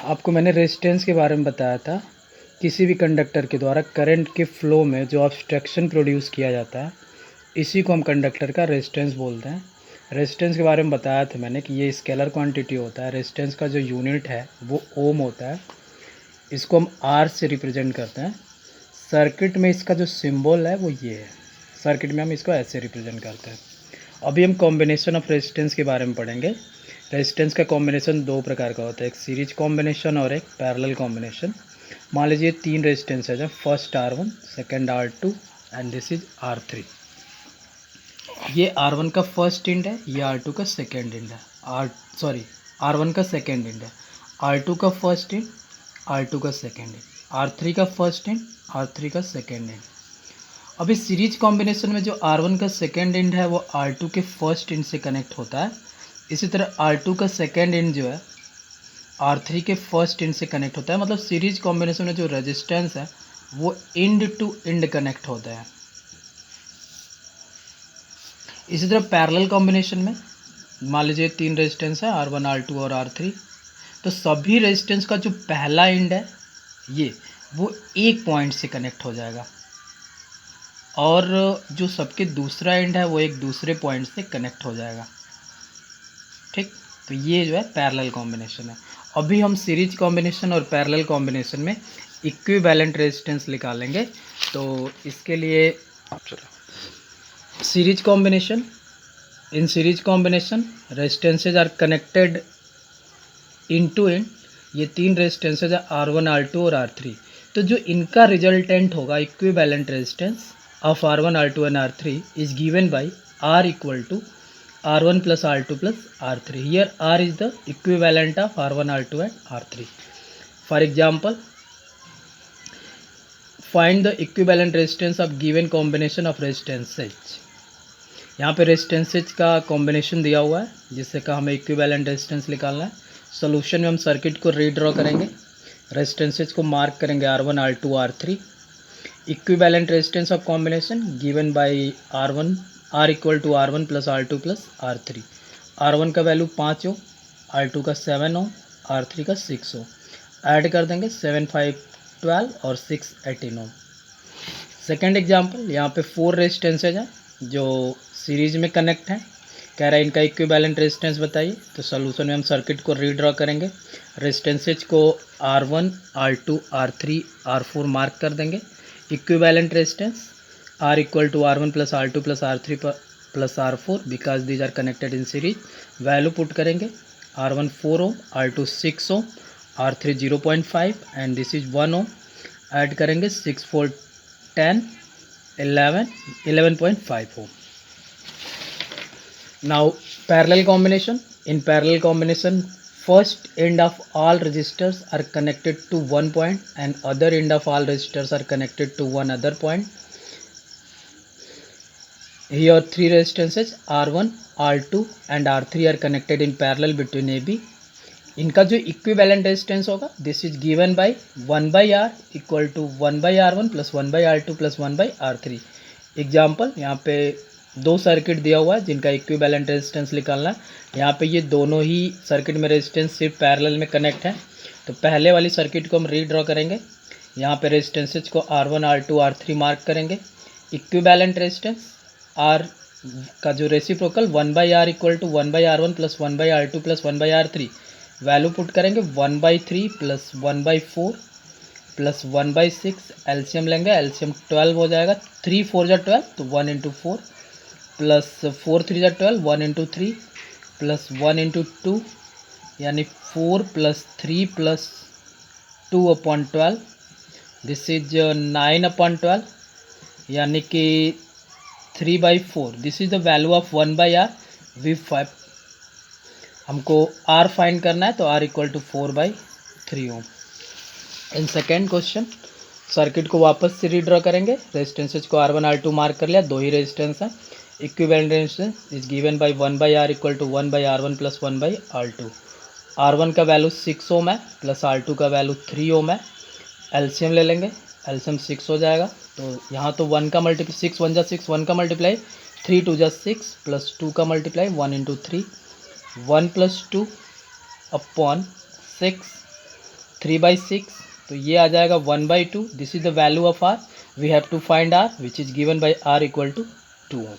आपको मैंने रेजिस्टेंस के बारे में बताया था। किसी भी कंडक्टर के द्वारा करंट के फ्लो में जो ऑब्स्ट्रक्शन प्रोड्यूस किया जाता है, इसी को हम कंडक्टर का रेजिस्टेंस बोलते हैं। रेजिस्टेंस के बारे में बताया था मैंने कि ये स्केलर क्वांटिटी होता है। रेजिस्टेंस का जो यूनिट है वो ओम होता है। इसको हम आर से रिप्रेजेंट करते हैं। सर्किट में इसका जो सिंबल है वो ये है। सर्किट में हम इसको ऐसे रिप्रेजेंट करते हैं। अभी हम कॉम्बिनेशन ऑफ रेजिस्टेंस के बारे में पढ़ेंगे। रेजिस्टेंस का कॉम्बिनेशन दो प्रकार का होता है, एक सीरीज कॉम्बिनेशन और एक पैरेलल कॉम्बिनेशन। मान लीजिए 3 रेजिस्टेंस है, जब first R1, second R2 and this is R3। ये R1 का फर्स्ट इंड है, ये R2 का सेकंड इंड है। R1 का सेकंड इंड है, R2 का फर्स्ट इंड, R2 का सेकंड इंड, R3 का फर्स्ट इंड, R3 का सेकंड इंड। अभी सीरीज कॉम्बिनेशन में जो R1 का सेकेंड इंड है वो R2 के फर्स्ट इंड से कनेक्ट होता है। इसी तरह R2 का सेकेंड इंड जो है R3 के फर्स्ट इंड से कनेक्ट होता है। मतलब सीरीज कॉम्बिनेशन में जो रेजिस्टेंस है वो इंड टू इंड कनेक्ट होता है। इसी तरह पैरेलल कॉम्बिनेशन में मान लीजिए 3 रेजिस्टेंस है, R1, R2 और R3। तो सभी रेजिस्टेंस का जो पहला इंड है ये वो एक पॉइंट से कनेक्ट हो जाएगा और जो सबके दूसरा एंड है वो एक दूसरे पॉइंट से कनेक्ट हो जाएगा। ठीक, तो ये जो है पैरेलल कॉम्बिनेशन है। अभी हम सीरीज कॉम्बिनेशन और पैरेलल कॉम्बिनेशन में इक्विवेलेंट रेजिस्टेंस निकालेंगे। तो इसके लिए series combination, in series combination resistances are connected in to end. ये 3 रेजिस्टेंसेज है, R1, R2 और R3। तो जो इनका रिजल्टेंट होगा equivalent resistance of R1, R2 and R3 is given by R equal to R1 plus R2 plus R3. Here R is the equivalent of R1, R2 and R3. For example, find the equivalent resistance of given combination of resistances. यहाँ पे resistances का combination दिया हुआ है जिससे का हमें equivalent resistance निकालना है। सोल्यूशन में हम सर्किट को रीड्रॉ करेंगे, रेजिस्टेंसेज को मार्क करेंगे R1, R2, R3। Equivalent resistance of combination given by R1, R equal to R1 plus R2 plus R3। R1 का वैल्यू 5 ओम, R2 का 7 ओम, R3 का 6 ओम। ऐड कर देंगे 7, 5, 12 और 6, 18 ओम। सेकेंड एग्जाम्पल, यहाँ पे 4 रेजिस्टेंसेज हैं जो सीरीज में कनेक्ट हैं। कह रहा है इनका इक्विवेलेंट रेजिस्टेंस बताइए। तो सोल्यूशन में हम सर्किट को रीड्रॉ करेंगे, रेजिस्टेंसेज को R1, R2, R3, R4 mark कर देंगे। Equivalent resistance R equal to R1 plus R2 plus R3 plus R4 because these are connected in series. Value put करेंगे, R1 4 ohm, R2 6 ohm, R3 0.5 and this is 1 ohm. Add करेंगे 6, 4, 10, 11, 11.5 ओम। Now parallel combination. In parallel combination, first end of all resistors are connected to one point and other end of all resistors are connected to one other point. Here 3 resistances R1, R2 and R3 are connected in parallel between AB. इनका जो equivalent resistance होगा this is given by 1/R equal to 1/R1 plus 1/R2 plus 1/R3। Example, यहाँ पे 2 circuit दिया हुआ है जिनका equivalent resistance निकालना है। यहाँ पे ये दोनों ही सर्किट में रेजिस्टेंस सिर्फ पैरेलल में कनेक्ट है। तो पहले वाली सर्किट को हम रीड्रॉ करेंगे। यहाँ पे रेजिस्टेंसेज को R1, R2, R3 मार्क करेंगे। इक्विवेलेंट रेजिस्टेंस R का जो reciprocal 1/R equal to 1/R1 plus 1/R2 plus 1/R3। Value put करेंगे 1/3 प्लस 1/4 प्लस 1/6। एलसीएम लेंगे, एलसीएम 12 हो जाएगा। 3 4 जा 12 तो 1 इंटू 4 प्लस 4 3 जा 12, 1 इंटू 3 प्लस 1 इंटू 2 यानी 4 प्लस 3 प्लस 2/12। दिस इज 9/12 यानी कि 3/4। This is the value of 1/R। V5 हमको R फाइंड करना है तो R equal to 4/3 ohm. In second question circuit को वापस से रीड्रॉ करेंगे। रेजिस्टेंसेज को R1, R2 मार्क कर लिया, 2 ही रेजिस्टेंस हैं। Equivalent resistance is given by 1/R equal to 1/R1 plus 1/R2। R1 का वैल्यू 6 ओम है प्लस R2 का वैल्यू 3 ओम है। एलसीएम ले लेंगे, एलसीएम 6 हो जाएगा। तो यहाँ तो 1 का मल्टीप्लाई 6 1 जा 6, 1 का मल्टीप्लाई 3 2 जा 6 प्लस 2 का मल्टीप्लाई 1 इंटू 3, 1 प्लस 2/6 3/6, तो ये आ जाएगा 1/2. This is the value of R. We have to find R which is given by R equal to 2 Om.